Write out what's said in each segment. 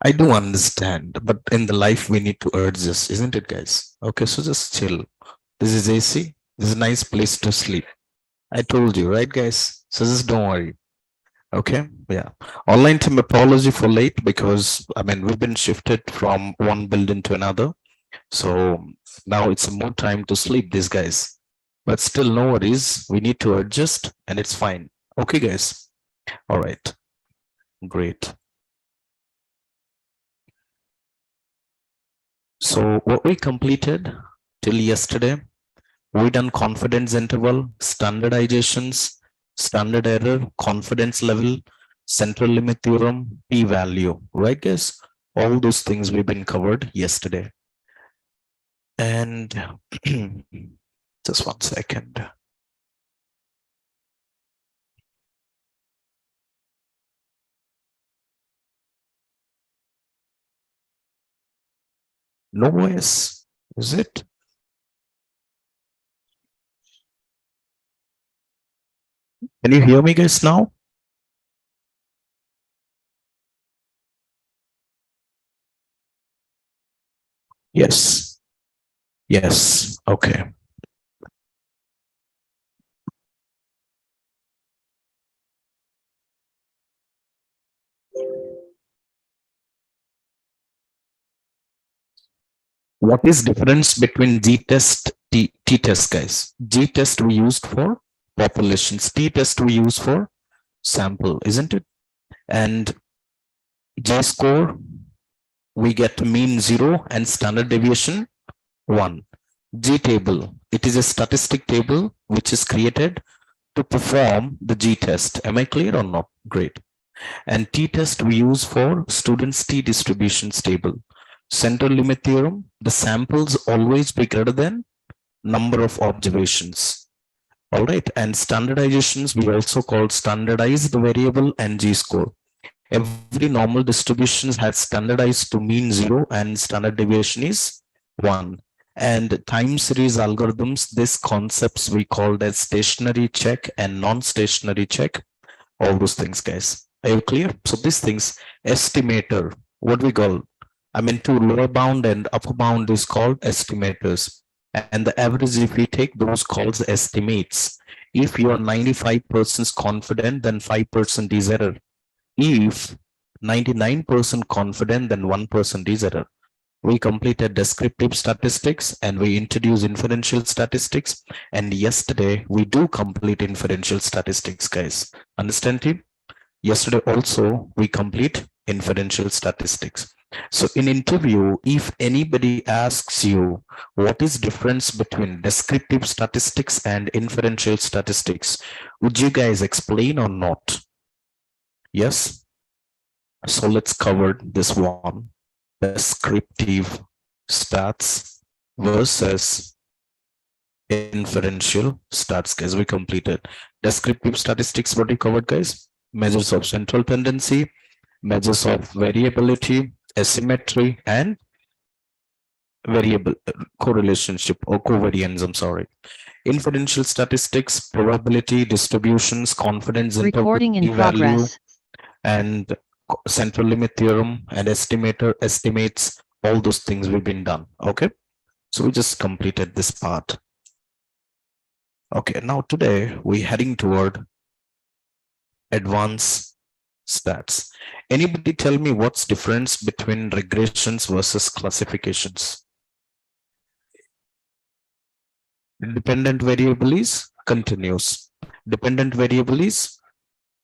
I do understand, but in the life we need to adjust, isn't it, guys? Okay, so just chill. This is AC. This is a nice place to sleep. I told you, right, guys? So just don't worry. Okay, yeah. Online team, apology for late because I mean we've been shifted from one building to another. So now it's more time to sleep, these guys. But still, no worries. We need to adjust and it's fine. Okay, guys. All right. Great. So what we completed till yesterday, we done confidence interval, standardizations, standard error, confidence level, central limit theorem, p-value, right, guys? All those things we've been covered yesterday. And just 1 second. No voice, is it? Can you hear me, guys, now? Yes. Yes. Okay. What is difference between G-test, T-test, guys? G-test we used for populations, T-test we use for sample, isn't it? And G-score, we get mean 0 and standard deviation 1. G-table, it is a statistic table which is created to perform the G-test. Am I clear or not? Great. And T-test we use for students' T distributions table. Central limit theorem, the samples always be greater than number of observations. All right. And standardizations, we also call standardized variable and G-score. Every normal distribution has standardized to mean 0 and standard deviation is 1. And time series algorithms, these concepts we called as stationary check and non-stationary check. All those things, guys. Are you clear? So these things, estimator, what we call, I mean, to lower bound and upper bound is called estimators. And the average, if we take those calls estimates, if you are 95% confident, then 5% is error. If 99% confident, then 1% is error. We completed descriptive statistics and we introduced inferential statistics. And yesterday we do complete inferential statistics, guys. Understand, team? Yesterday also we complete inferential statistics. So in interview, if anybody asks you what is difference between descriptive statistics and inferential statistics, would you guys explain or not? Yes. So let's cover this one. Descriptive stats versus inferential stats, guys. We completed descriptive statistics. What we covered, guys? Measures of central tendency, measures of variability, asymmetry, and variable correlationship or covariance. I'm sorry. Inferential statistics, probability, distributions, confidence interval, Recording in p-value, progress. and central limit theorem and estimator estimates. All those things we've been done. Okay, so we just completed this part. Okay, now today we're heading toward advanced stats. Anybody tell me what's difference between regressions versus classifications? Dependent variable is continuous. Dependent variable is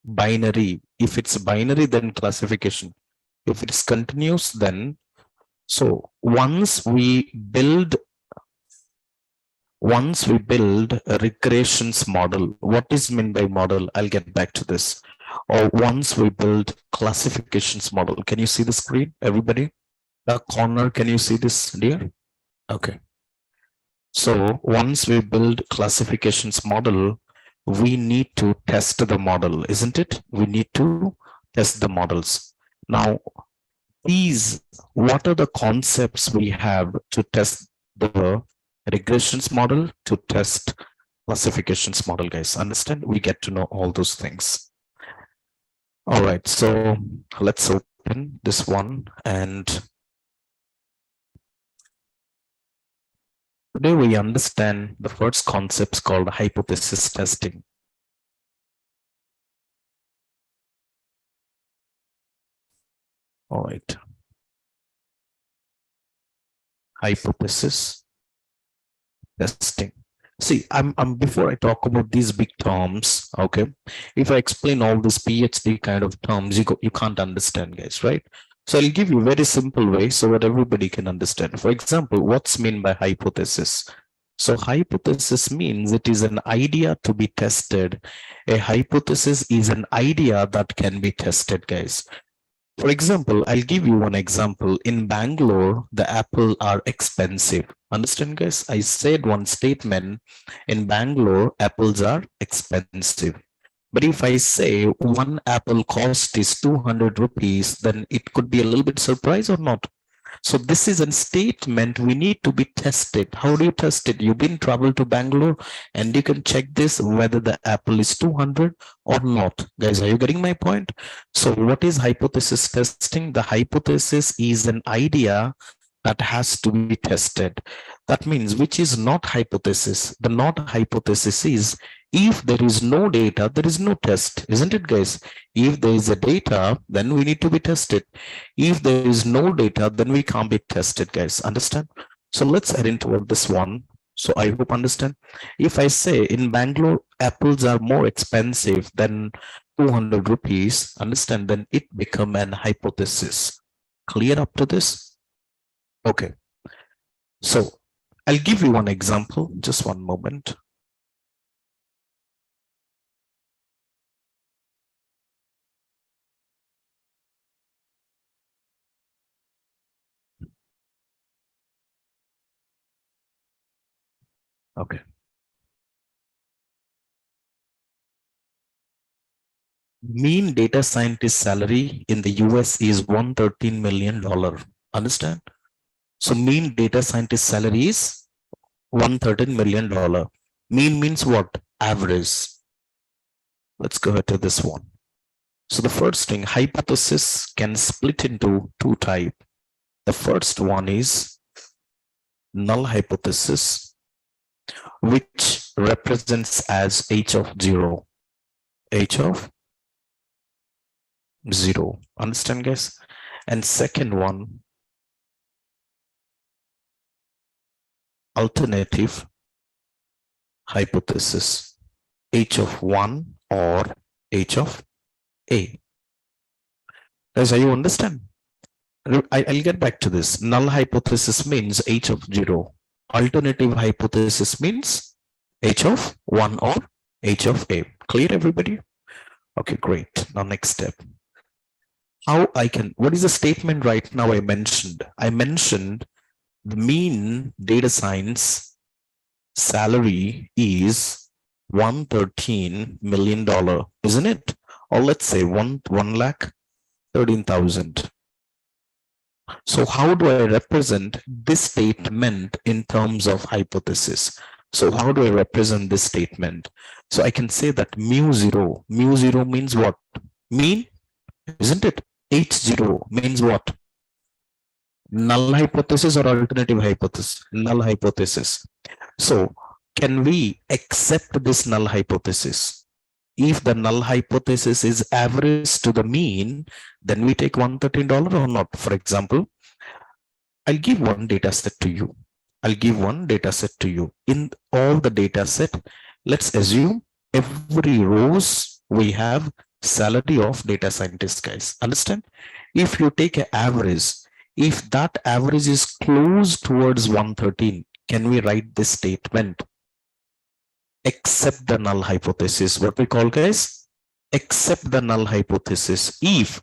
binary. If it's binary, then classification. If it's continuous, then so once we build a regressions model, what is meant by model? I'll get back to this. Or once we build classifications model, can you see the screen, everybody? The corner, can you see this, dear? Okay. So once we build classifications model, we need to test the model, isn't it? We need to test the models. Now, what are the concepts we have to test the regressions model, to test classifications model, guys? Understand? We get to know all those things. All right, so let's open open this one, and today we understand the first concepts called hypothesis testing. All right. Hypothesis testing. See, I'm before I talk about these big terms, okay? If I explain all these PhD kind of terms, you can't understand, guys, right? So I'll give you a very simple way so that everybody can understand. For example, what's meant by hypothesis? So hypothesis means it is an idea to be tested. A hypothesis is an idea that can be tested, guys. For example, I'll give you one example. In Bangalore, the apple are expensive. Understand, guys? I said one statement. In Bangalore, apples are expensive. But if I say one apple cost is 200 rupees, then it could be a little bit surprise or not. So this is a statement we need to be tested. How do you test it? You've been travel to Bangalore and you can check this whether the apple is 200 or not. Guys, are you getting my point? So what is hypothesis testing? The hypothesis is an idea that has to be tested. That means which is not hypothesis. The not hypothesis is if there is no data, there is no test, isn't it, guys? If there is a data, then we need to be tested. If there is no data, then we can't be tested, guys. Understand? So let's head into this one. So I hope understand. If I say in Bangalore, apples are more expensive than 200 rupees, understand, then it become an hypothesis. Clear up to this? Okay. So I'll give you one example. Just one moment. Okay. Mean data scientist salary in the US is $113 million. Understand? So mean data scientist salary is $113 million. Mean means what? Average. Let's go ahead to this one. So the first thing, hypothesis can split into two types. The first one is null hypothesis, which represents as h of 0. H of 0. Understand, guys? And second one, alternative hypothesis, h of 1 or h of a. Guys, are you understand? I'll get back to this. Null hypothesis means h of 0. Alternative hypothesis means h of 1 or h of a. Clear, everybody? Okay, great. Now next step. How I can, what is the statement right now I mentioned? I mentioned the mean data science salary is $113 million, isn't it? Or let's say 1,13,000. So how do I represent this statement in terms of hypothesis? So how do I represent this statement? So I can say that mu zero means what? Mean, isn't it? H0 means what? Null hypothesis or alternative hypothesis? Null hypothesis. So can we accept this null hypothesis? If the null hypothesis is average to the mean, then we take $113 or not. For example, I'll give one data set to you. In all the data set, let's assume every rows we have salary of data scientist, guys. Understand? If you take an average, if that average is close towards 113, can we write this statement? Accept the null hypothesis. What we call, guys? Accept the null hypothesis. If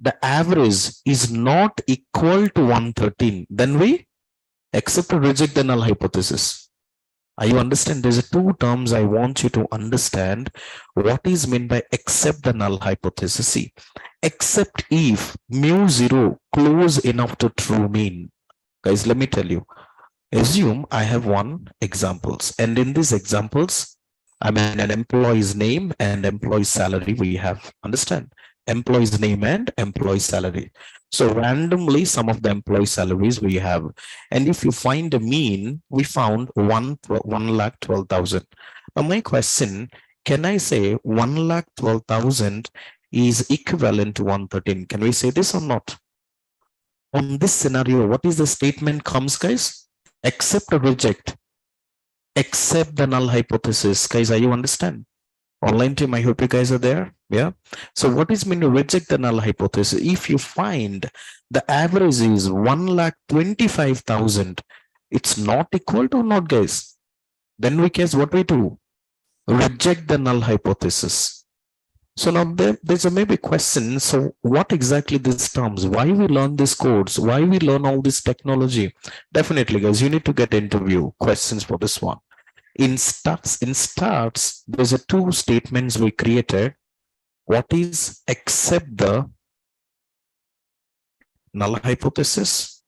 the average is not equal to 113, then we accept or reject the null hypothesis. Are you understand? There's two terms I want you to understand. What is meant by accept the null hypothesis? See, except if mu zero close enough to true mean. Guys, let me tell you. Assume I have one examples, and in these examples, I mean an employee's name and employee salary we have. Understand? employee's name and employee salary. So randomly, some of the employee salaries we have. And if you find a mean, we found 1,12,000. Now my question, can I say 1,12,000 is equivalent to 113? Can we say this or not? On this scenario, what is the statement comes, guys? Accept or reject? Accept the null hypothesis. Guys, are you understand? Online team, I hope you guys are there. Yeah. So what is mean to reject the null hypothesis? If you find the average is 1,25,000, it's not equal to not, guys. Then we guess what we do? Reject the null hypothesis. So now there's a maybe question. So what exactly these terms? Why we learn these codes? Why we learn all this technology? Definitely, guys, you need to get interview questions for this one. In starts, there's a two statements we created. What is accept the null hypothesis?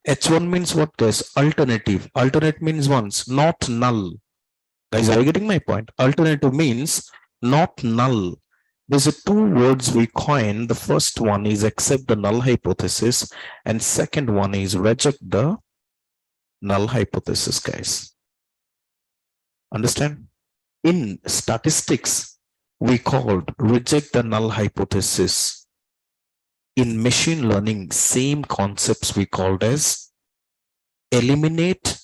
H1 means what, guys? Alternative. Alternate means once, not null. Guys, are you getting my point? Alternative means not null. There's a two words we coin. The first one is accept the null hypothesis, and second one is reject the null hypothesis, guys. Understand? In statistics, we called reject the null hypothesis. In machine learning, same concepts we called as eliminate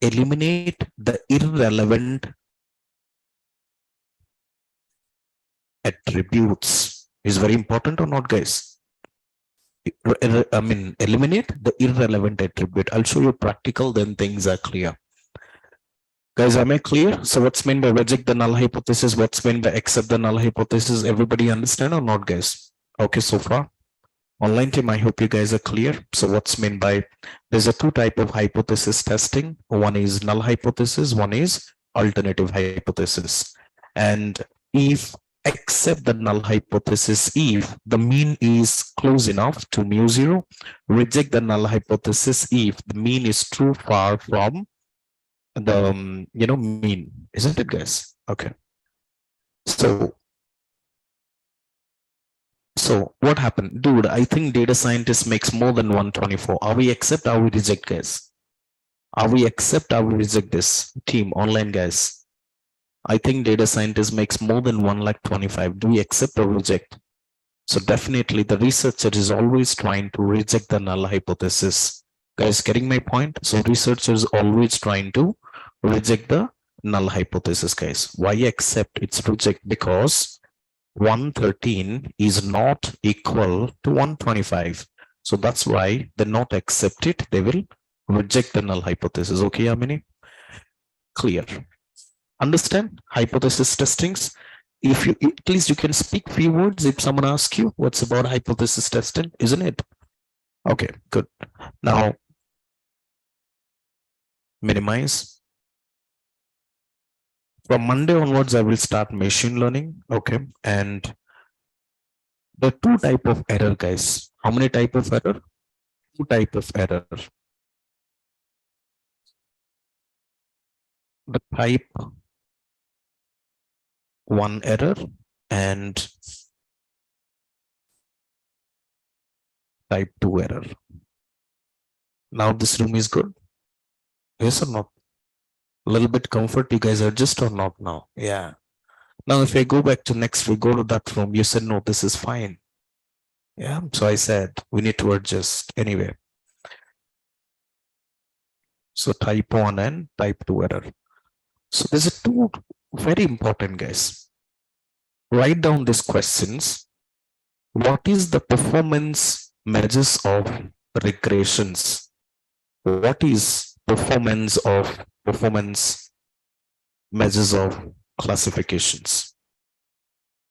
the irrelevant attributes. Is very important or not, guys? I mean, eliminate the irrelevant attribute. I'll show you practical, then things are clear. Guys, am I clear? So what's meant by reject the null hypothesis? What's meant by accept the null hypothesis? Everybody understand or not, guys? Okay, so far. Online team, I hope you guys are clear. So what's meant by, there's a two type of hypothesis testing. One is null hypothesis, one is alternative hypothesis. And if accept the null hypothesis, if the mean is close enough to mu zero, reject the null hypothesis if the mean is too far from the mean, isn't it, guys? Okay. So what happened? Dude, I think data scientist makes more than 124. Are we accept, are we reject, guys? Are we accept, are we reject this? Team, online, guys. I think data scientist makes more than 1,25,000. Do we accept or reject? So definitely the researcher is always trying to reject the null hypothesis. Guys, getting my point? So researcher is always trying to reject the null hypothesis, guys. Why accept? It's reject because 113 is not equal to 125. So that's why they not accept it. They will reject the null hypothesis. Okay, Amini? Clear. Understand hypothesis testings? If you at least you can speak few words if someone asks you what's about hypothesis testing, isn't it? Okay, good. Now minimize. From Monday onwards, I will start machine learning. Okay, and the two type of error, guys. How many type of error? Two type of error. The type 1 error and type 2 error. Now this room is good. Yes or not? A little bit comfort, you guys adjust or not now? Yeah. Now if I go back to next, we go to that room, you said no, this is fine. Yeah, so I said we need to adjust anyway. So type 1 and type 2 error. So there's a two very important, guys. Write down these questions. What is the performance measures of regressions? What is performance measures of classifications?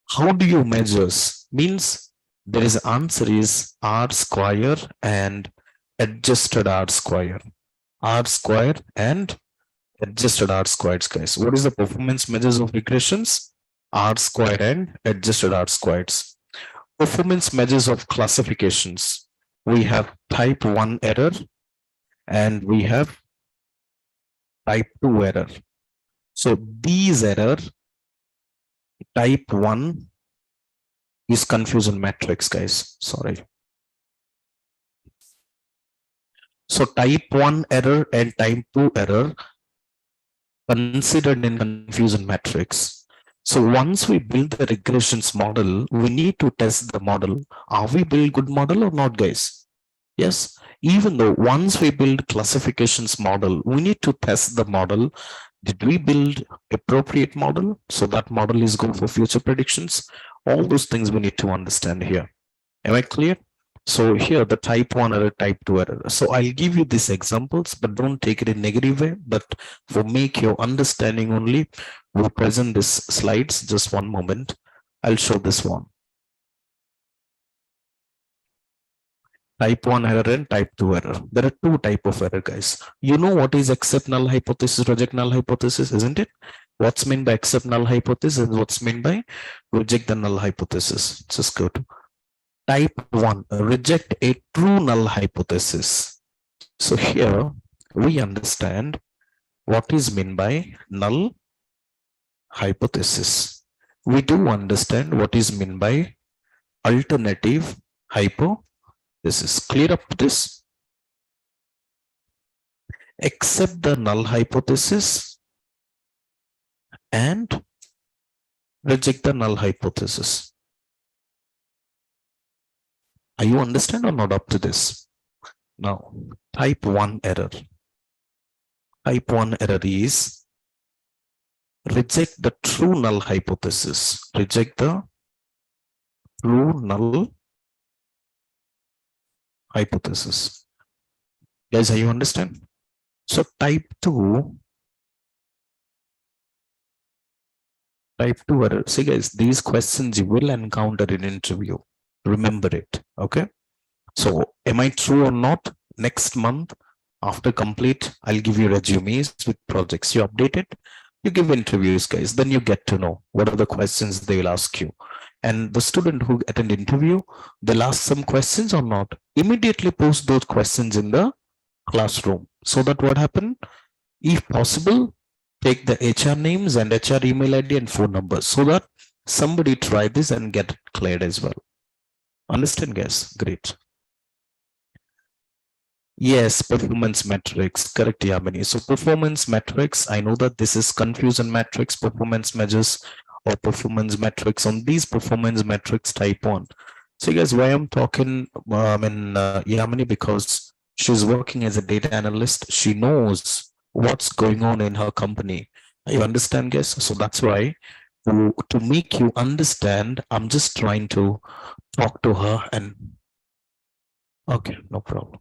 How do you measures? Means there is answer is R square and adjusted R square. R square and adjusted R squared, guys. What is the performance measures of regressions? R squared and adjusted R squareds. Performance measures of classifications. We have type 1 error and we have type 2 error. So these error Type 1 is confusion matrix, guys. Sorry. So type 1 error and type 2 error considered in confusion matrix. So once we build the regressions model, we need to test the model. Are we build good model or not, guys? Yes. Even though once we build classifications model, we need to test the model. Did we build appropriate model? So that model is good for future predictions. All those things we need to understand here. Am I clear? So here the type 1 error, type 2 error. So I'll give you these examples, but don't take it in negative way. But for make your understanding only, we'll present these slides. Just one moment. I'll show this one. Type 1 error and type 2 error. There are two type of error, guys. You know what is accept null hypothesis, reject null hypothesis, isn't it? What's meant by accept null hypothesis and what's meant by reject the null hypothesis. Just go to type 1, reject a true null hypothesis. So here we understand what is meant by null hypothesis. We do understand what is meant by alternative hypothesis. Clear up this? Accept the null hypothesis and reject the null hypothesis. Are you understand or not up to this? Now, type 1 error. Type 1 error is reject the true null hypothesis. Reject the true null hypothesis. Guys, are you understand? So type 2 error. See guys, these questions you will encounter in interview. Remember it. Okay. So am I true or not? Next month after complete, I'll give you resumes with projects. You update it, you give interviews, guys. Then you get to know what are the questions they will ask you. And the student who attend interview, they'll ask some questions or not. Immediately post those questions in the classroom. So that what happen? If possible, take the HR names and HR email ID and phone numbers so that somebody try this and get it cleared as well. Understand, guys? Great. Yes, performance metrics. Correct, Yamini. So performance metrics, I know that this is confusion matrix, performance measures or performance metrics. On these performance metrics type 1. So guys, why I'm talking Yamini, because she's working as a data analyst. She knows what's going on in her company. You understand, guys? So that's why to make you understand, I'm just trying to talk to her and okay, no problem.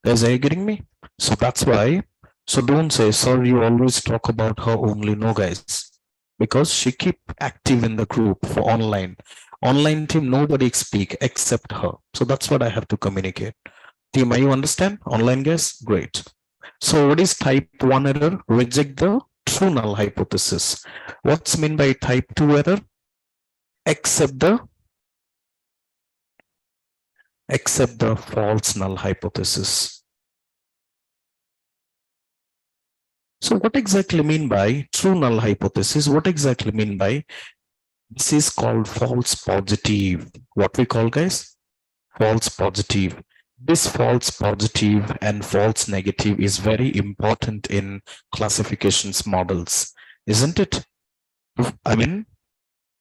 Guys, are you getting me? So that's why. So don't say, sir, you always talk about her only. No, guys, because she keep active in the group for online. Online team, nobody speak except her. So that's what I have to communicate. Team, are you understand? Online, guys? Great. So what is type 1 error? Reject the true null hypothesis. What's meant by type 2 error? Accept the false null hypothesis. So what exactly mean by true null hypothesis? What exactly mean by this is called false positive. What we call, guys? False positive. This false positive and false negative is very important in classifications models, isn't it? I mean,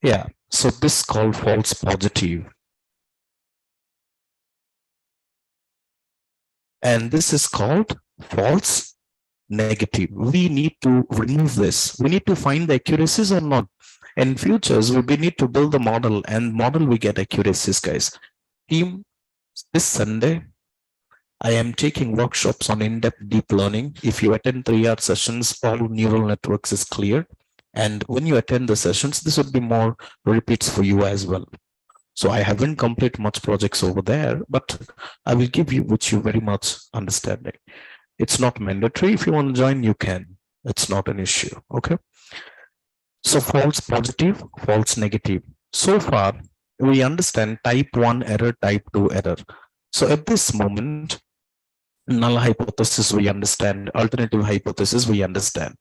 yeah. So this is called false positive. And this is called false negative. We need to remove this. We need to find the accuracies or not. In futures, we need to build the model, and model we get accuracies, guys. Team, this Sunday, I am taking workshops on in-depth deep learning. If you attend 3-hour sessions, all neural networks is clear. And when you attend the sessions, this would be more repeats for you as well. So I haven't completed much projects over there, but I will give you which you very much understanding. It's not mandatory. If you want to join, you can. It's not an issue. Okay. So false positive, false negative. So far, we understand type 1 error, type 2 error. So at this moment, null hypothesis we understand, alternative hypothesis we understand.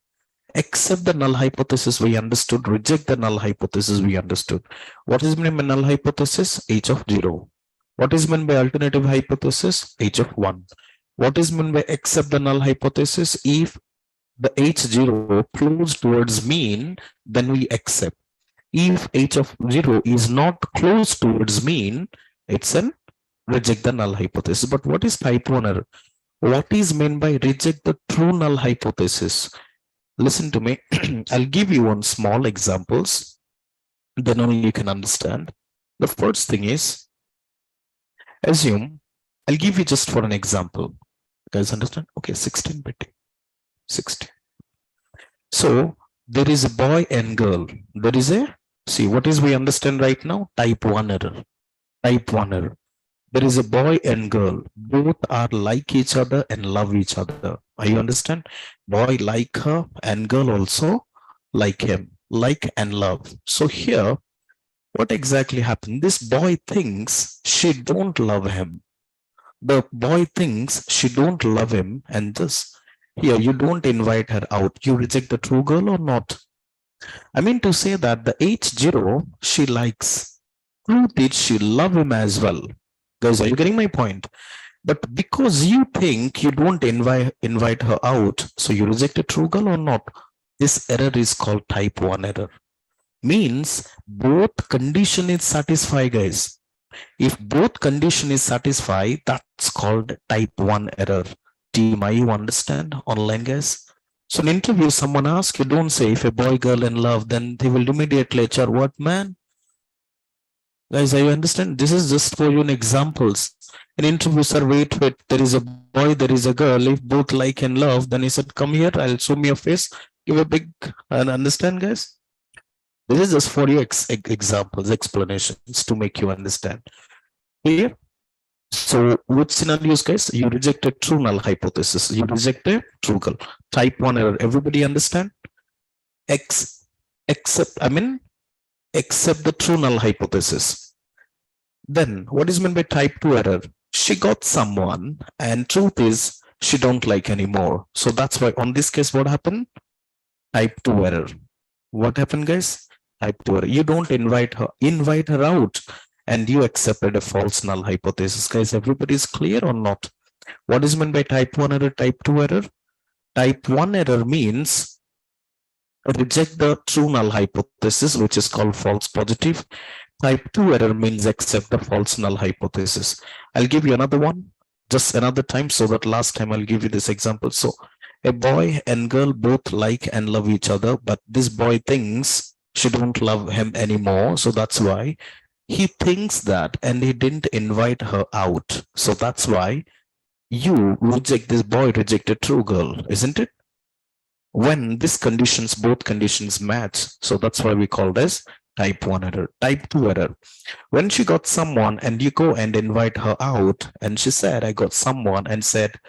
Accept the null hypothesis, we understood. Reject the null hypothesis, we understood. What is meant by null hypothesis? H of 0. What is meant by alternative hypothesis? H of 1. What is meant by accept the null hypothesis? If the H0 close towards mean, then we accept. If H of 0 is not close towards mean, it's an reject the null hypothesis. But what is type 1 error? What is meant by reject the true null hypothesis? Listen to me. I'll give you one small examples. Then only you can understand. The first thing is, assume, I'll give you just for an example. You guys understand? Okay, 16-bit. 16. So there is a boy and girl. There is a, see, what is we understand right now? Type 1 error. Type 1 error. There is a boy and girl. Both are like each other and love each other. You understand? Boy like her and girl also like him. Like and love. So here, what exactly happened? This boy thinks she don't love him. The boy thinks she don't love him, and this here you don't invite her out. You reject the true girl or not? I mean to say that the H0 she likes. Truth is she love him as well. Guys, are you getting my point? But because you think you don't invite her out, so you reject a true girl or not? This error is called type 1 error. Means both condition is satisfied, guys. If both condition is satisfied, that's called type 1 error. Team, you understand online, guys? So in interview, someone asks you, don't say if a boy, girl in love, then they will immediately HR, what man? Guys, you understand? This is just for you in examples. In interview, sir, wait, there is a boy, there is a girl. If both like and love, then he said, come here, I'll show me your face. Give a big, and understand, guys? This is just for you examples, explanations to make you understand. Clear? So which scenarios, guys? You reject a true null hypothesis. You reject a true girl. Type 1 error. Everybody understand? Accept the true null hypothesis. Then what is meant by type 2 error? She got someone and truth is she don't like anymore. So that's why on this case, what happened? Type 2 error. What happened, guys? Type 2 error. You don't invite her out, and you accepted a false null hypothesis. Guys, everybody is clear or not? What is meant by type 1 error, type 2 error? Type 1 error means reject the true null hypothesis, which is called false positive. Type 2 error means accept the false null hypothesis. I'll give you another one, just another time, so that last time I'll give you this example. So a boy and girl both like and love each other, but this boy thinks she don't love him anymore. So that's why he thinks that, and he didn't invite her out. So that's why you reject, this boy rejected true girl, isn't it? When these conditions, both conditions match. So that's why we call this type 1 error. Type 2 error. When she got someone and you go and invite her out, and she said, I got someone, and said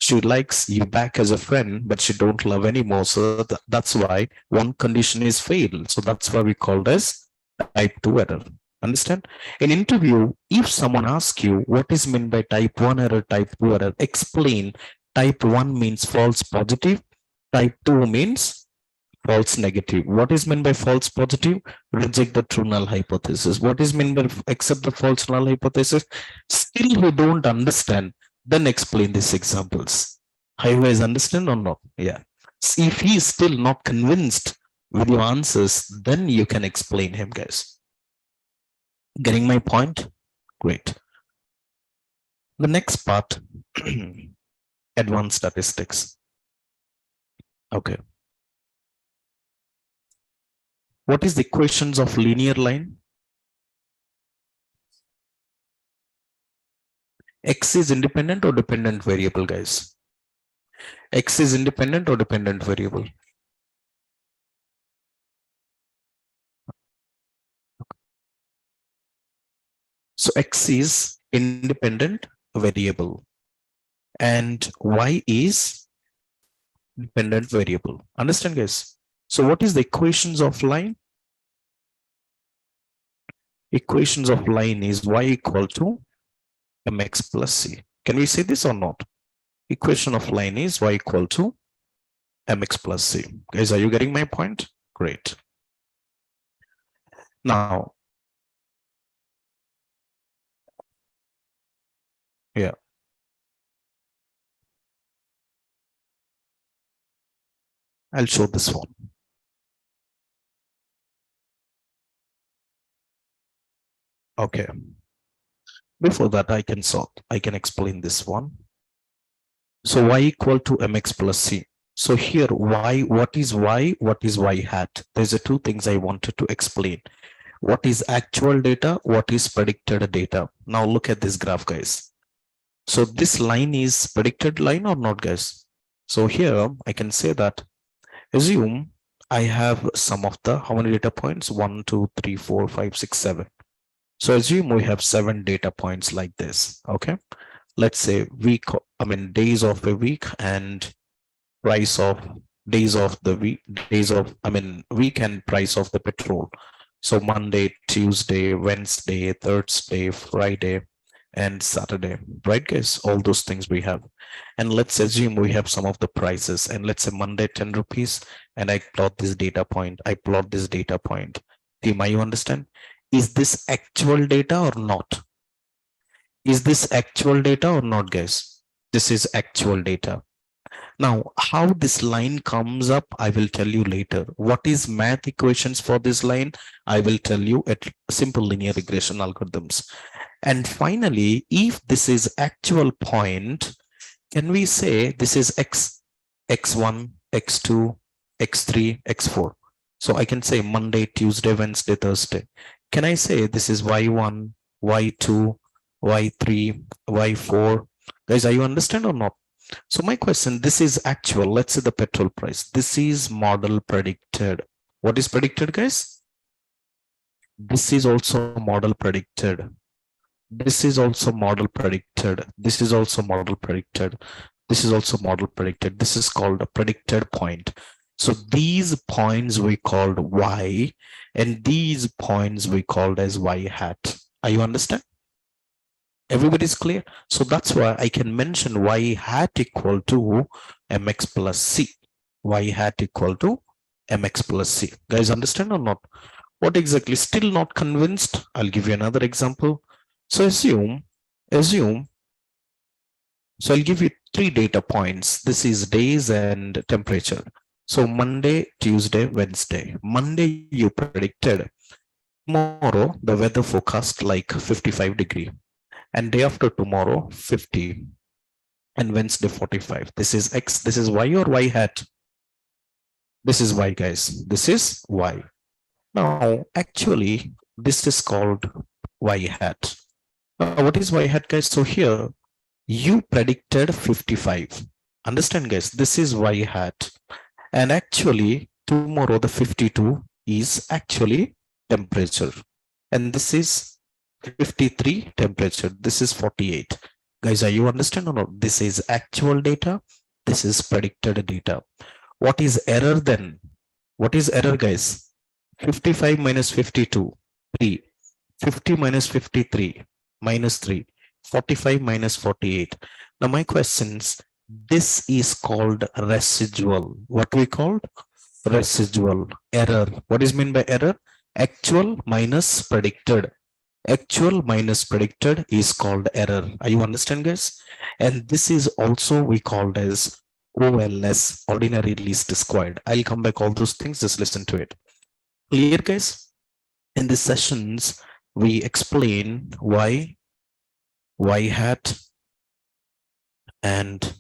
she likes you back as a friend, but she don't love anymore. So that's why one condition is failed. So that's why we call this type 2 error. Understand? In interview, if someone asks you what is meant by type 1 error, type 2 error, explain. Type 1 means false positive. Type 2 means false negative. What is meant by false positive? Reject the true null hypothesis. What is meant by accept the false null hypothesis? Still you don't understand, then explain these examples. How you guys understand or not? Yeah. If he is still not convinced with your answers, then you can explain him, guys. Getting my point? Great. The next part, advanced statistics. Okay. What is the equations of linear line? X is independent or dependent variable, guys? X is independent or dependent variable? So X is independent variable and Y is dependent variable. Understand, guys? So what is the equations of line? Equations of line is Y equal to mx plus c. Can we say this or not? Equation of line is Y equal to mx plus c. Guys, are you getting my point? Great. Now, yeah, I'll show this one. Okay. Before that, I can explain this one. So y equal to mx plus c. So here y, what is y hat? There's a two things I wanted to explain. What is actual data? What is predicted data? Now look at this graph, guys. So this line is predicted line or not, guys? So here I can say that assume I have some of the, how many data points? 1, 2, 3, 4, 5, 6, 7. So assume we have 7 data points like this. Okay. Let's say week, days of a week and price of days of the week, week and price of the petrol. So Monday, Tuesday, Wednesday, Thursday, Friday, and Saturday, right, guys? All those things we have. And let's assume we have some of the prices, and let's say Monday 10 rupees, and I plot this data point. Team, you understand? Is this actual data or not? Is this actual data or not, guys? This is actual data. Now, how this line comes up, I will tell you later. What is math equations for this line? I will tell you at simple linear regression algorithms. And finally, if this is actual point, can we say this is x, x1, x2, x3, x4? So I can say Monday, Tuesday, Wednesday, Thursday. Can I say this is y1, y2, y3, y4? Guys, are you understand or not? So my question, this is actual, let's say the petrol price. This is model predicted. What is predicted, guys? This is also model predicted. This is also model predicted. This is also model predicted. This is also model predicted. This is called a predicted point. So these points we called y, and these points we called as y hat. Are you understand? Everybody's clear? So that's why I can mention y hat equal to mx plus c. Y hat equal to mx plus c. Guys, understand or not? What exactly? Still not convinced? I'll give you another example. So assume, so I'll give you 3 data points. This is days and temperature. So Monday, Tuesday, Wednesday. Monday, you predicted tomorrow, the weather forecast like 55 degree. And day after tomorrow, 50. And Wednesday, 45. This is X. This is Y or Y hat? This is Y, guys. This is Y. Now, actually, this is called Y hat. Now, what is Y hat, guys? So here, you predicted 55. Understand, guys? This is Y hat. And actually, tomorrow, the 52 is actually temperature. And this is 53 temperature. This is 48. Guys, are you understand or not? This is actual data. This is predicted data. What is error then? What is error, guys? 55 minus 52, 3. 50 minus 53, minus 3. 45 minus 48. Now my questions, this is called residual. What we called? Residual error. What is meant by error? Actual minus predicted. Actual minus predicted is called error. Are you understand, guys? And this is also we called as OLS, ordinary least squared. I'll come back all those things, just listen to it. Clear, guys? In these sessions, we explain why, y hat, and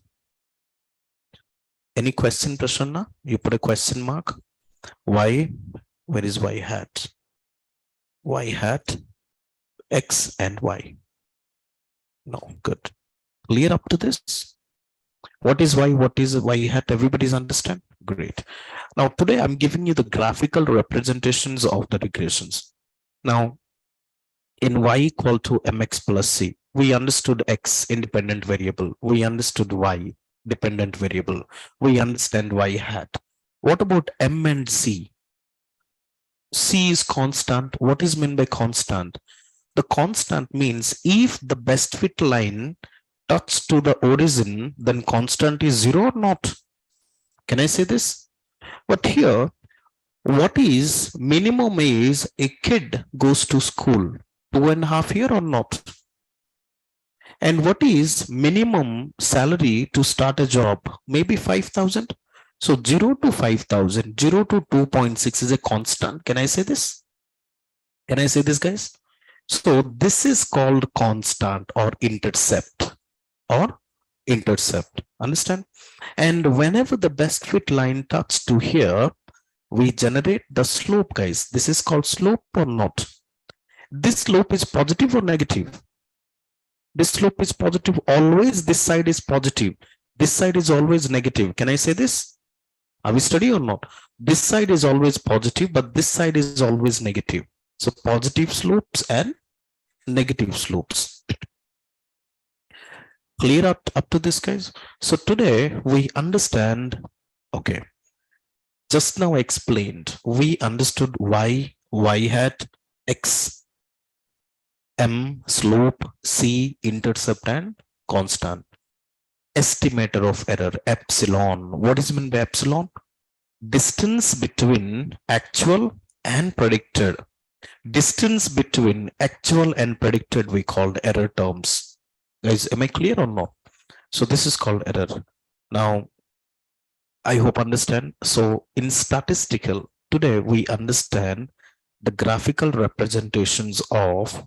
any question, Prasanna? You put a question mark. Why? Where is y hat? Y hat, X and Y. No, good. Clear up to this? What is Y? What is Y hat? Everybody's understand? Great. Now, today I'm giving you the graphical representations of the regressions. Now, in Y equal to mx plus c, we understood X, independent variable. We understood Y, dependent variable. We understand Y hat. What about M and C? C is constant. What is meant by constant? The constant means if the best fit line touches to the origin, then constant is 0 or not? Can I say this? But here, what is minimum is a kid goes to school 2.5 years or not? And what is minimum salary to start a job? Maybe 5,000. So 0 to 5,000, 0 to 2.6 is a constant. Can I say this? Can I say this, guys? So this is called constant or intercept or intercept. Understand? And whenever the best fit line touches to here, we generate the slope, guys. This is called slope or not? This slope is positive or negative? This slope is positive. Always this side is positive. This side is always negative. Can I say this? Are we study or not? This side is always positive, but this side is always negative. So positive slopes and negative slopes. Clear up to this, guys? So today we understand, okay, just now explained, we understood y hat, x, m, slope, c, intercept and constant. Estimator of error, epsilon. What is meant by epsilon? Distance between actual and predicted. Distance between actual and predicted we called error terms. Guys, am I clear or not? So this is called error. Now, I hope understand. So in statistical, today we understand the graphical representations of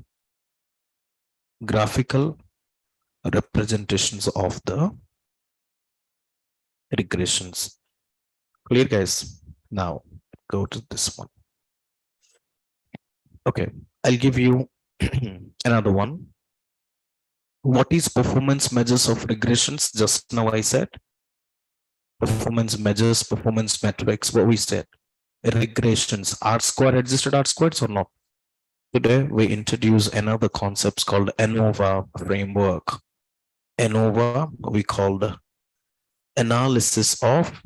the regressions. Clear, guys? Now go to this one. Okay, I'll give you another one. What is performance measures of regressions? Just now I said performance measures, performance metrics. What we said, regressions, R-square, adjusted R-squares or not? Today we introduce another concepts called ANOVA framework. ANOVA we called analysis of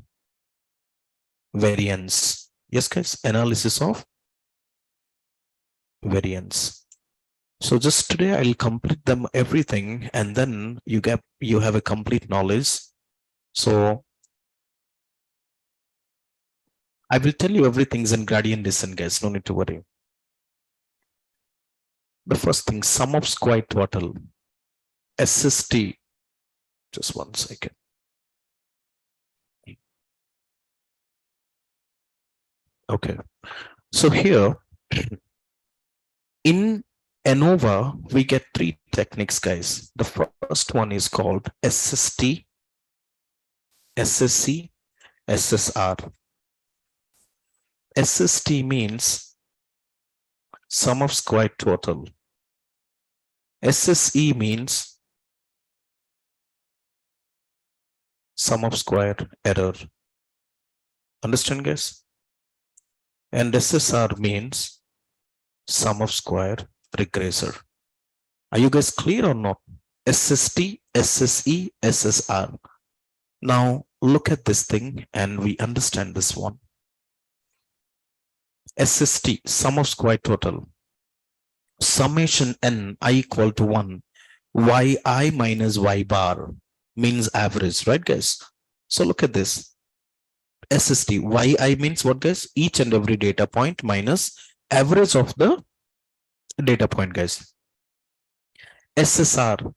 variance. Yes, guys, analysis of variance. So just today I'll complete them everything, and then you have a complete knowledge. So I will tell you everything's in gradient descent, guys. No need to worry. The first thing, sum of square total, SST. Just 1 second. Okay. So here in ANOVA, we get 3 techniques, guys. The first one is called SST, SSC, SSR. SST means sum of square total. SSE means sum of square error. Understand, guys? And SSR means sum of square regressor. Are you guys clear or not? SST, SSE, SSR. Now look at this thing and we understand this one. SST, sum of square total. Summation n I equal to 1, yi minus y bar means average, right, guys? So look at this. SST, yi means what, guys? Each and every data point minus average of the data point, guys. SSR,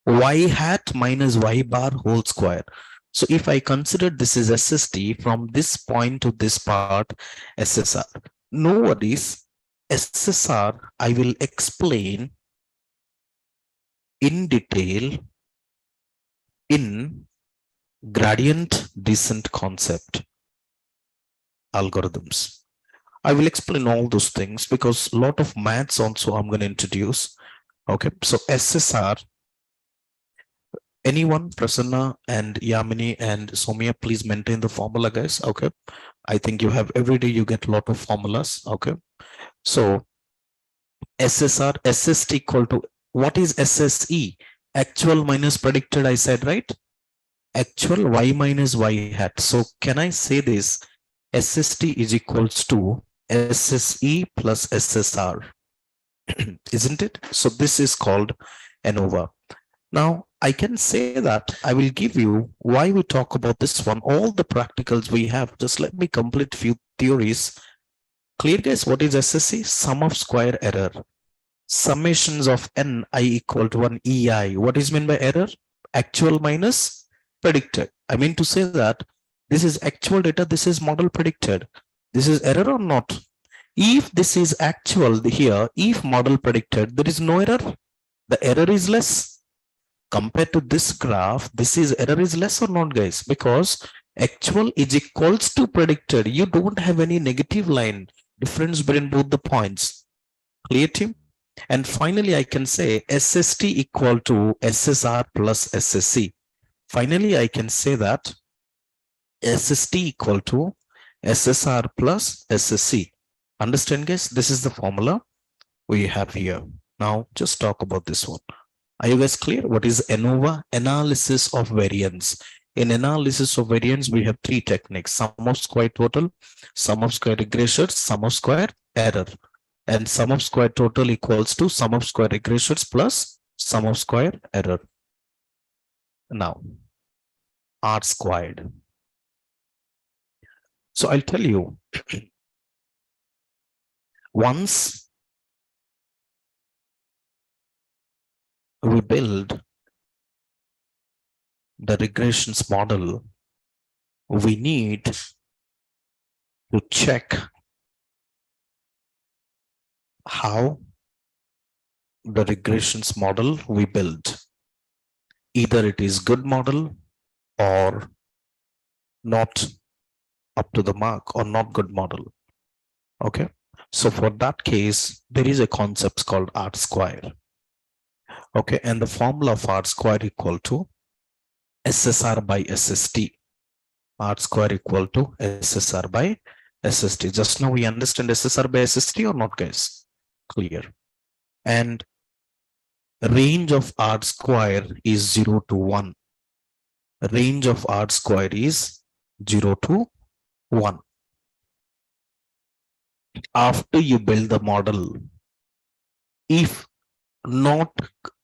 y hat minus y bar whole square. So if I consider this is SST from this point to this part, SSR. No worries. SSR, I will explain in detail in gradient descent concept algorithms. I will explain all those things because a lot of maths also I'm going to introduce. Okay, so SSR, anyone, Prasanna and Yamini and Somya, please maintain the formula, guys. Okay, I think you have every day you get a lot of formulas. Okay, so SSR, SST equal to, what is SSE? Actual minus predicted, I said, right? Actual y minus y hat. So can I say this? SST is equals to SSE plus SSR. Isn't it? So this is called ANOVA. Now I can say that I will give you why we talk about this one, all the practicals we have. Just let me complete few theories. Clear guys, what is SSC? Sum of square error. Summations of n I equal to 1 EI. What is meant by error? Actual minus predicted. I mean to say that this is actual data, this is model predicted. This is error or not? If this is actual here, if model predicted, there is no error. The error is less. Compared to this graph, this is error is less or not, guys? Because actual is equals to predicted. You don't have any negative line difference between both the points. Clear, team? And finally, I can say SST equal to SSR plus SSC. Finally, I can say that SST equal to SSR plus SSC. Understand, guys? This is the formula we have here. Now, just talk about this one. Are you guys clear? What is ANOVA? Analysis of variance. In analysis of variance, we have three techniques: sum of square total, sum of square regressors, sum of square error. And sum of square total equals to sum of square regressors plus sum of square error. Now, R squared. So I'll tell you, once we build the regressions model, we need to check how the regressions model we build. Either it is good model or not up to the mark or not good model. Okay. So for that case, there is a concept called R square. Okay. And the formula of R square equal to SSR by SST. R square equal to SSR by SST. Just now we understand SSR by SST or not, guys? Clear. And range of R square is 0 to 1. Range of R square is 0 to 1. After you build the model, if not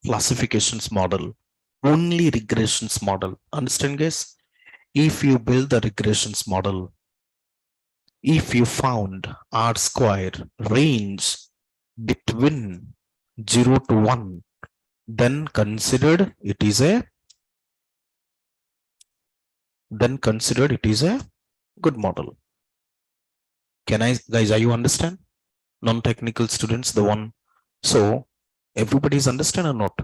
classifications model, only regressions model. Understand, guys? If you build the regressions model, if you found R square range between 0 to 1, then considered it is a good model. Can I, guys, are you understand? Non-technical students, the one. So everybody's understand or not?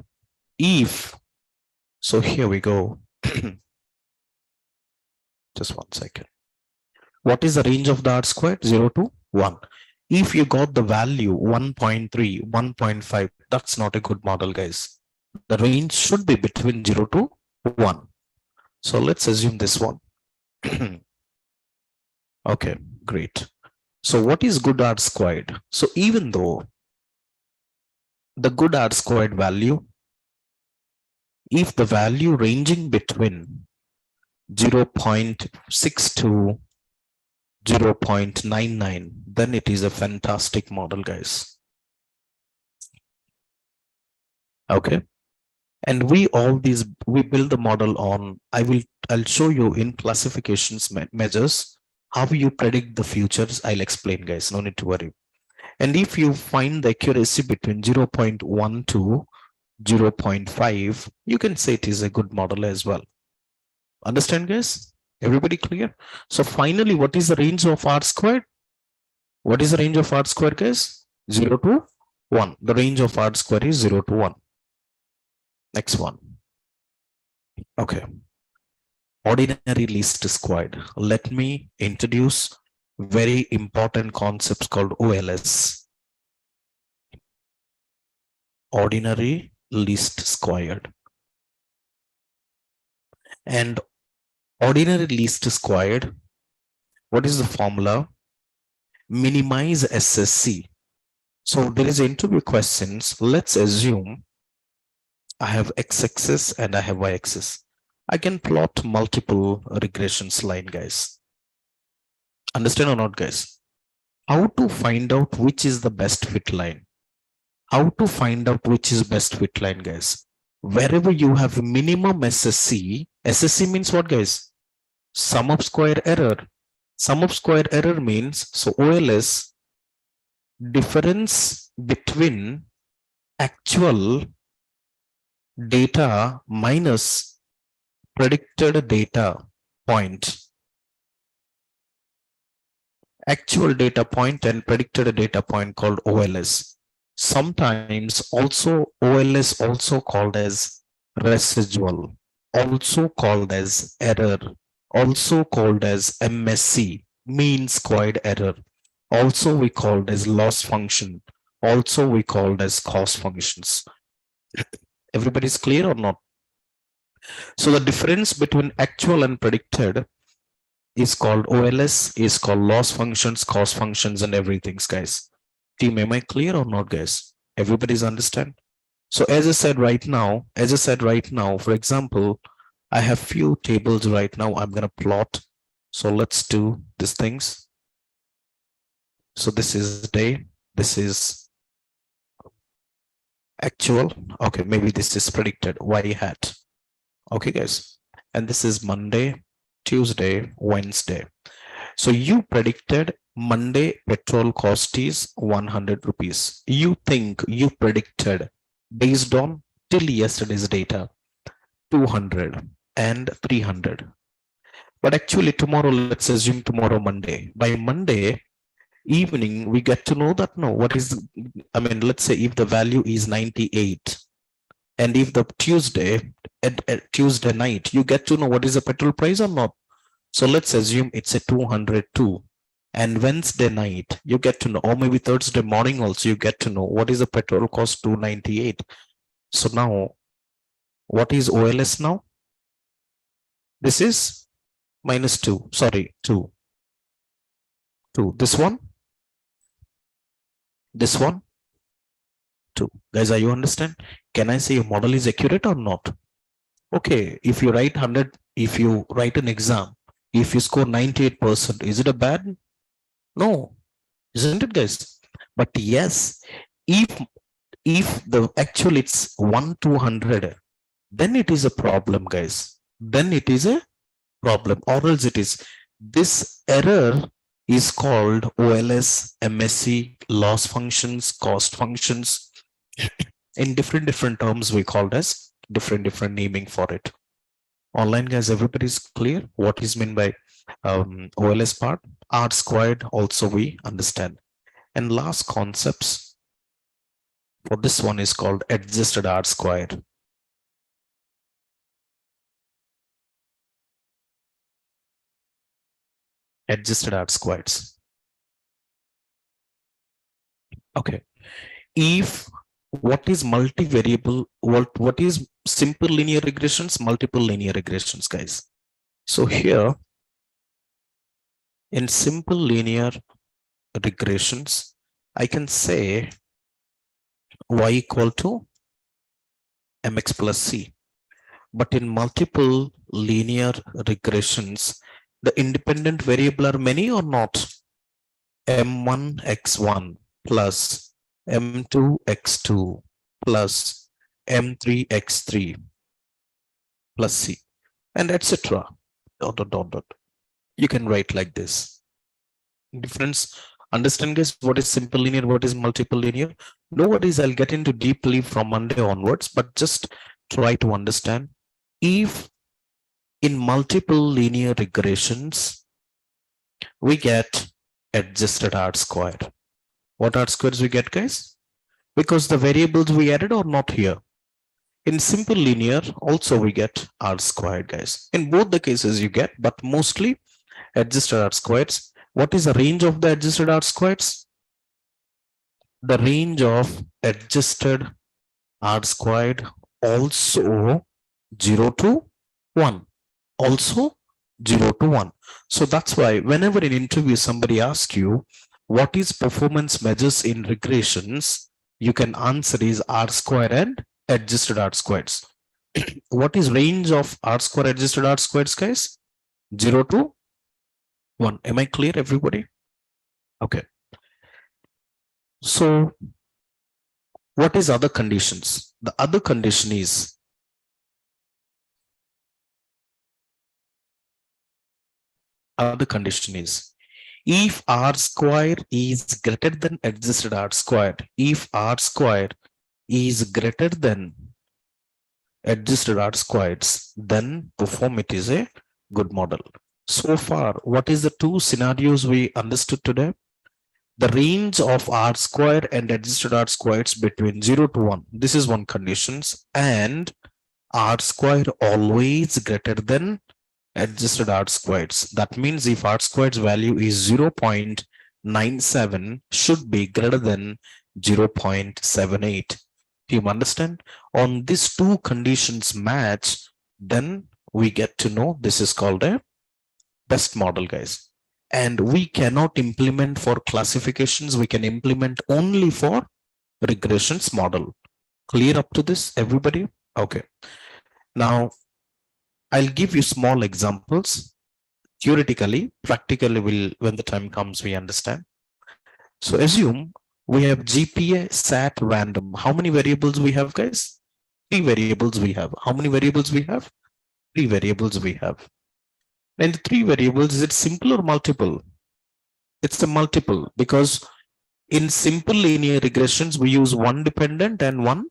If so, here we go. Just 1 second. What is the range of the R squared? 0 to 1. If you got the value 1.3, 1.5, that's not a good model, guys. The range should be between 0 to 1. So let's assume this one. Okay, great. So what is good R squared? So even though the good R squared value, if the value ranging between 0.6 to 0.99, then it is a fantastic model, guys. Okay. And we build the model on, I'll show you in classifications measures how you predict the futures. I'll explain, guys, no need to worry. And if you find the accuracy between 0.1 to 0.5, you can say it is a good model as well. Understand, guys? Everybody clear? So finally, what is the range of R squared? What is the range of R squared, guys? 0 to 1. The range of R squared is 0 to 1. Next one. Okay. Ordinary least squared. Let me introduce very important concepts called OLS. Ordinary least squared. And ordinary least squared, what is the formula? Minimize SSC. So there is interview questions. Let's assume I have x-axis and I have y-axis. I can plot multiple regressions line, guys. Understand or not, guys? How to find out which is the best fit line? How to find out which is best fit line, guys? Wherever you have minimum SSC, SSC means what, guys? Sum of square error. Sum of square error means, so OLS, difference between actual data minus predicted data point. Actual data point and predicted data point called OLS. Sometimes also OLS also called as residual, also called as error, also called as MSC, mean squared error. Also we called as loss function. Also we called as cost functions. Everybody's clear or not? So the difference between actual and predicted is called OLS, is called loss functions, cost functions, and everything, guys. Team, am I clear or not, guys? Everybody's understand? So as I said right now, for example, I have few tables right now I'm gonna plot. So let's do these things. So this is day, this is actual. Okay, maybe this is predicted, Y hat. Okay, guys. And this is Monday, Tuesday, Wednesday. So you predicted Monday petrol cost is 100 rupees. You think you predicted based on till yesterday's data 200 and 300. But actually tomorrow, let's assume tomorrow Monday. By Monday evening, we get to know that no, what is, I mean, let's say if the value is 98 and if the Tuesday at Tuesday night, you get to know what is the petrol price or not. So let's assume it's a 202. And Wednesday night, you get to know, or maybe Thursday morning also, you get to know what is the petrol cost 298. So now, what is OLS now? This is -2, sorry, 2. This one, 2. Guys, are you understand? Can I say your model is accurate or not? Okay, if you write 100, if you write an exam, if you score 98%, is it a bad? No, isn't it, guys? But yes, if the actual it's 1 200, then it is a problem, guys. Then it is a problem, or else it is this error is called OLS, MSC, loss functions, cost functions. In different terms, we called as different naming for it. Online, guys, everybody's clear what is meant by OLS part. R squared also we understand. And last concepts for this one is called adjusted R squared. Adjusted R squareds. Okay. If what is multivariable, what is simple linear regressions, multiple linear regressions, guys. So here in simple linear regressions, I can say y equal to mx plus c. But in multiple linear regressions, the independent variable are many or not? M1 x1 plus M2 x2 plus M3 x3 plus c, and etc. You can write like this. Difference. Understand, guys, what is simple linear, what is multiple linear? No worries, I'll get into deeply from Monday onwards, but just try to understand. If in multiple linear regressions, we get adjusted R squared. What R squares we get, guys? Because the variables we added are not here. In simple linear, also we get R squared, guys. In both the cases you get, but mostly adjusted R squareds. What is the range of the adjusted R squareds? The range of adjusted R squared also 0 to 1. Also 0 to 1. So that's why whenever in interview somebody asks you what is performance measures in regressions, you can answer is R square and adjusted R squareds. What is range of R square adjusted R squareds, guys? 0 to 1. Am I clear, everybody? Okay. So what is other conditions? The other condition is Other condition is if r square is greater than adjusted r squared, if r square is greater than adjusted r squareds, then perform it is a good model. So far, what is the two scenarios we understood today? The range of r square and adjusted r squareds between 0 to 1. This is one conditions, and r square always greater than adjusted r squareds. That means if r squared's value is 0.97 should be greater than 0.78. Do you understand? On these two conditions match, then we get to know this is called a best model, guys. And we cannot implement for classifications, we can implement only for regressions model. Clear up to this, everybody? Okay. Now, I'll give you small examples. Theoretically, practically will, when the time comes, we understand. So assume we have GPA, SAT, random. How many variables we have, guys? Three variables we have. How many variables we have? Three variables we have. And the three variables, is it simple or multiple? It's a multiple, because in simple linear regressions, we use one dependent and one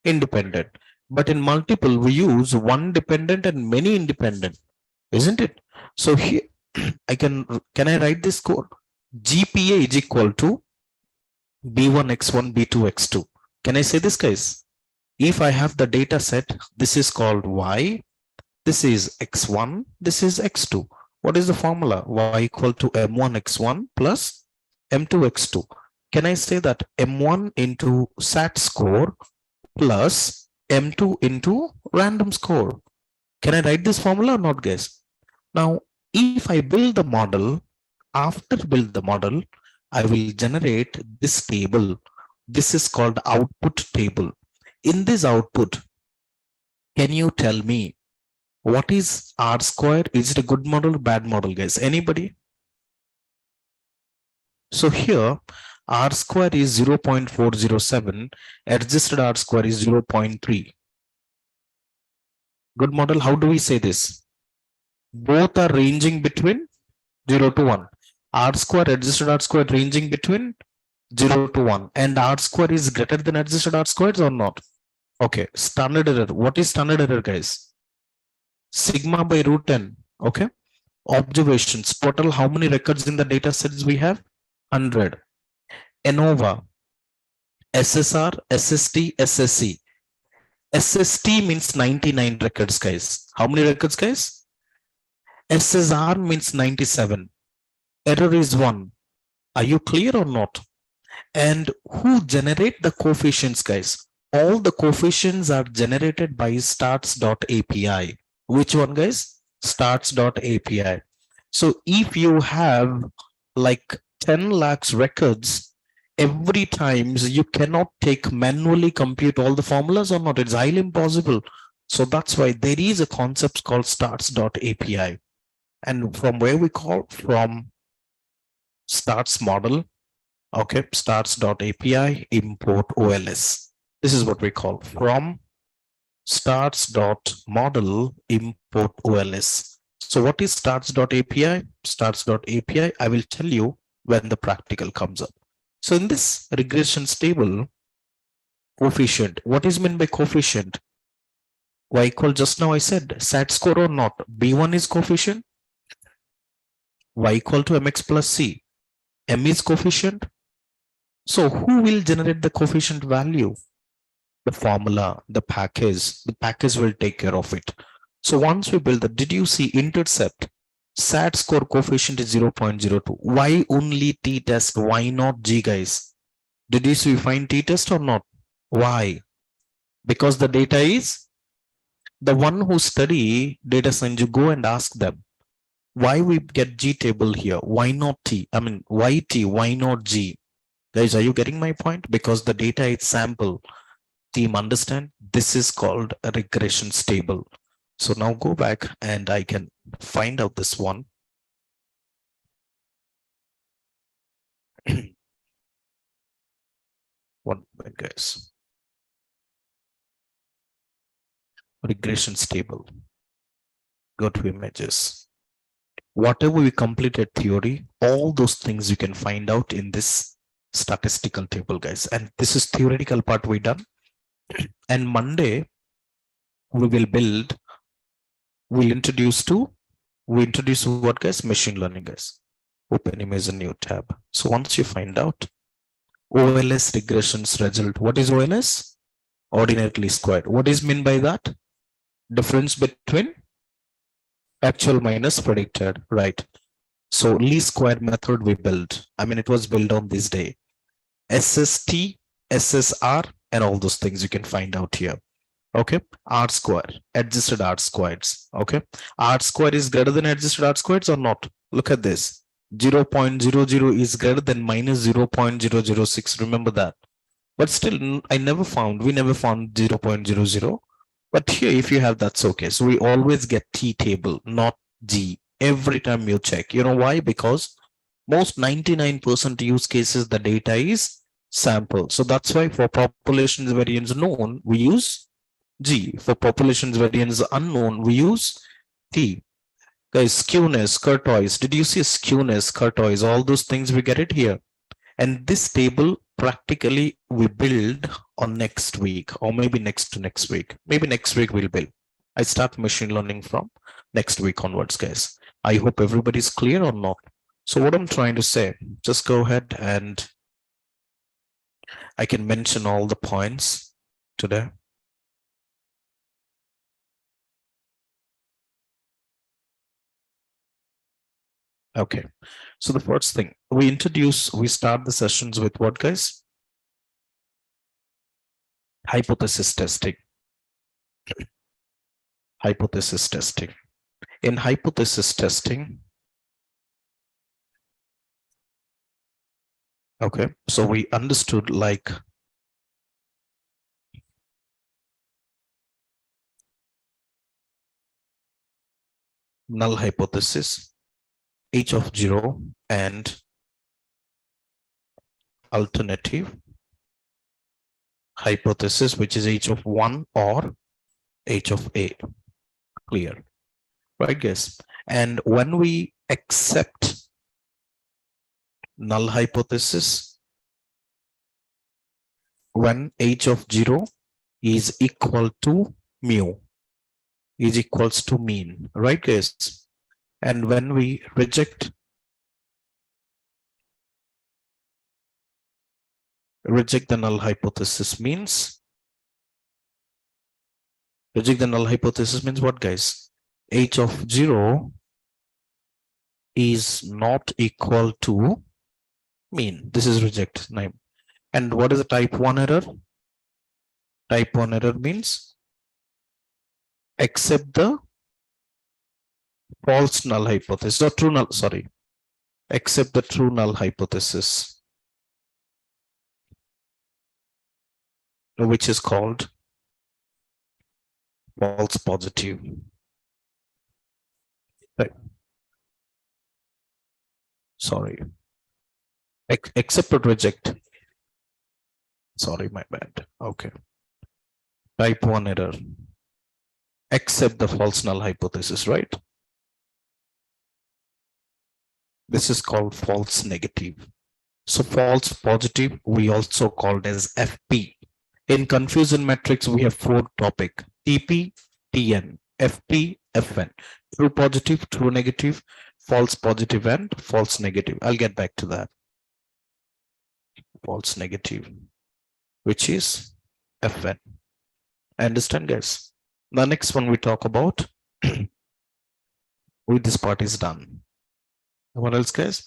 independent. But in multiple, we use one dependent and many independent, isn't it? So here, can I write this code? GPA is equal to B1x1, B2x2. Can I say this, guys? If I have the data set, this is called Y, this is x1, this is x2. What is the formula? Y equal to m1 x1 plus m2 x2. Can I say that m1 into SAT score plus m2 into random score? Can I write this formula or not, guys? Now, if I build the model, after build the model, I will generate this table. This is called output table. In this output, can you tell me what is R square? Is it a good model or bad model, guys? Anybody? So here, R square is 0.407, adjusted R square is 0.3. Good model. How do we say this? Both are ranging between 0 to 1. R square, adjusted R square ranging between 0 to 1. And R square is greater than adjusted R squares or not? Okay. Standard error. What is standard error, guys? Sigma by root n. Okay. Observations. Total how many records in the data sets we have? 100. ANOVA. SSR, SST, SSC. SST means 99 records, guys. How many records, guys? SSR means 97. Error is 1. Are you clear or not? And who generate the coefficients, guys? All the coefficients are generated by starts.api. Which one, guys? Starts.api. So if you have like 10 lakhs records, every times you cannot take manually compute all the formulas or not. It's highly impossible. So that's why there is a concept called starts.api. And from where we call? From starts model. Okay, starts.api import OLS. This is what we call from starts.model import OLS. So what is starts.api? Starts.api, I will tell you when the practical comes up. So in this regressions table, coefficient, what is meant by coefficient? Y equal, just now I said SAT score or not. B1 is coefficient. Y equal to mx plus c. M is coefficient. So who will generate the coefficient value? The formula, the package will take care of it. So once we build the, did you see intercept? SAT score coefficient is 0.02. Why only t-test? Why not G, guys? Did you see find t-test or not? Why? Because the data is, the one who study data science, you go and ask them, why we get G table here? Why not T? I mean, why T? Why not G? Guys, are you getting my point? Because the data is sample. Team, understand? This is called a regression table. So now go back and I can find out this one. One minute, guys. Regression table. Go to images. Whatever we completed theory, all those things you can find out in this statistical table, guys. And this is theoretical part we done. And Monday we will build, we'll introduce to, we introduce what, guys? Machine learning, guys. Open image a new tab. So once you find out OLS regressions result, what is OLS? Ordinate least squared. What is mean by that? Difference between actual minus predicted, right? So least square method we built. I mean, it was built on this day. SST, SSR, and all those things you can find out here. Okay, R square, adjusted R squares. Okay, R square is greater than adjusted R squares or not? Look at this. 0.00 is greater than minus 0.006. Remember that. But still, I never found, we never found 0.00. But here, if you have, that's okay. So we always get T table, not G. Every time you check. You know why? Because most 99% use cases, the data is sample. So that's why for populations variance known, we use G. For populations variance unknown, we use T. Guys, skewness, kurtoise. Did you see skewness, kurtoise? All those things, we get it here. And this table practically we build on next week, or maybe next to next week. Maybe next week we'll build. I start machine learning from next week onwards, guys. I hope everybody's clear or not. So what I'm trying to say, just go ahead and I can mention all the points today. Okay, so the first thing we start the sessions with what, guys? Hypothesis testing. Hypothesis testing. In hypothesis testing, okay, so we understood like null hypothesis, H of 0, and alternative hypothesis, which is H of 1 or H of A. Clear, right, guys? And when we accept null hypothesis, when H of 0 is equal to mu, is equals to mean, right, guys? And when we reject the null hypothesis means, reject the null hypothesis means what, guys? H of 0 is not equal to mean. This is reject name. And what is a type 1 error? Type 1 error means accept the false null hypothesis or true null, sorry, accept the true null hypothesis, which is called false positive. Right. Sorry, accept or reject. Sorry, my bad. Okay, type 1 error, accept the false null hypothesis, right? This is called false negative. So false positive we also called as FP. In confusion matrix we have 4 topic: TP, TN, FP, FN. True positive, true negative, false positive, and false negative. I'll get back to that. False negative, which is FN. Understand, guys? The next one we talk about with this part is done. What else, guys?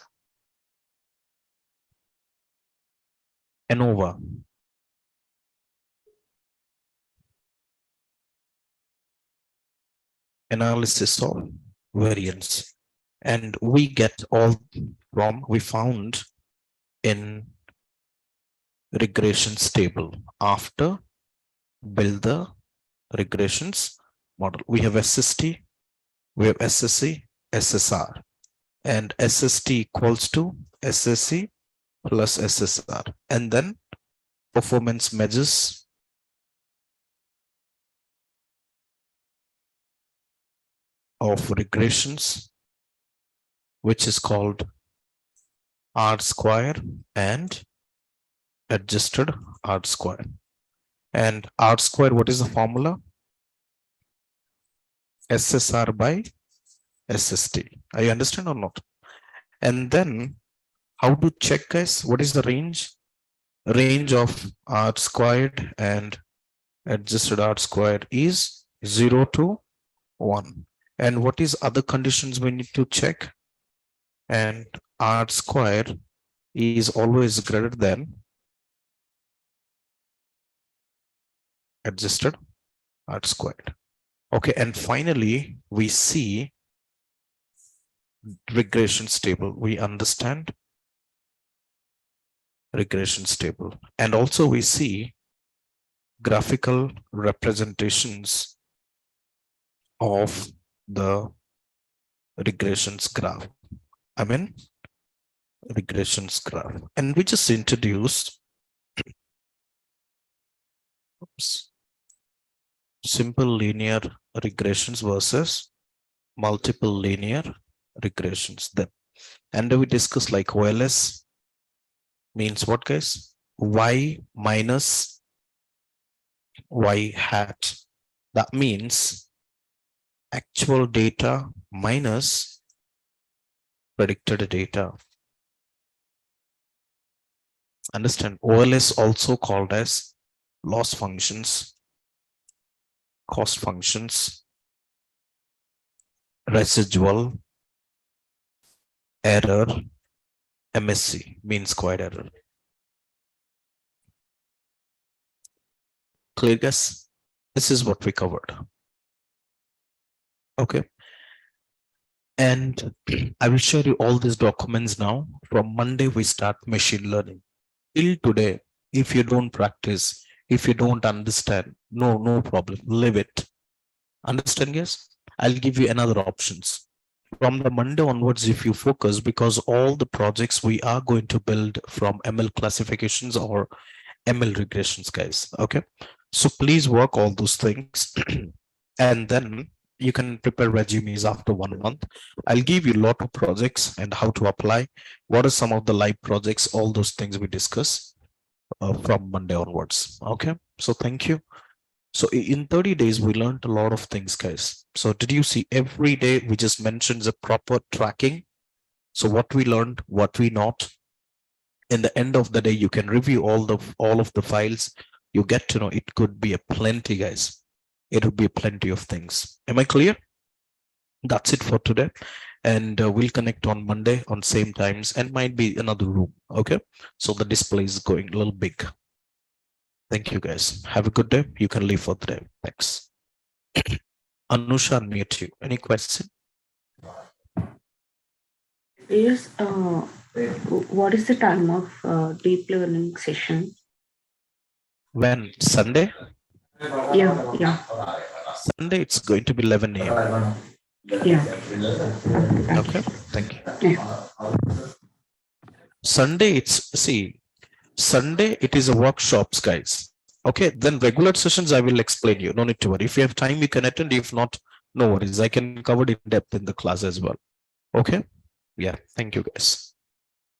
ANOVA. Analysis of variance. And we get all from, we found in regressions table after build the regressions model. We have SST, we have SSC, SSR, and SST equals to SSC plus SSR, and then performance measures of regressions which is called R square and adjusted R square. And R square, what is the formula? SSR by SST. Are you understand or not? And then how to check, guys? What is the range? Range of R squared and adjusted R squared is 0 to 1. And what is other conditions we need to check? And R squared is always greater than adjusted R squared. Okay, and finally we see regression table. We understand regression table, and also we see graphical representations of the regressions graph. I mean regressions graph, and we just introduced simple linear regressions versus multiple linear regressions. Then, and we discuss like OLS means what, guys? Y minus Y hat. That means actual data minus predicted data. Understand? OLS also called as loss functions, cost functions, residual error, MSE, mean squared error. Clear, guys? This is what we covered. Okay. And I will share you all these documents now. From Monday, we start machine learning. Till today, if you don't practice, if you don't understand, no problem, leave it. Understand, yes? I'll give you another options. From the Monday onwards, if you focus, because all the projects we are going to build from ML classifications or ML regressions, guys. Okay. So please work all those things. And then you can prepare resumes after 1 month. I'll give you a lot of projects and how to apply. What are some of the live projects? All those things we discuss from Monday onwards. Okay. So thank you. So in 30 days, we learned a lot of things, guys. So did you see every day we just mentioned the proper tracking? So what we learned, what we not. In the end of the day, you can review all of the files. You get to know it could be a plenty, guys. It would be plenty of things. Am I clear? That's it for today. And we'll connect on Monday on same times, and might be another room. Okay. So the display is going a little big. Thank you, guys. Have a good day. You can leave for the day. Thanks. Anusha, unmute you. Any question? Yes. What is the time of deep learning session? When? Sunday? Yeah. Sunday, it's going to be 11 a.m. Yeah. Okay. Thank you. Yeah. Sunday, Sunday, it is a workshops, guys. Okay. Then regular sessions, I will explain you. No need to worry. If you have time, you can attend. If not, no worries. I can cover it in depth in the class as well. Okay. Yeah. Thank you, guys.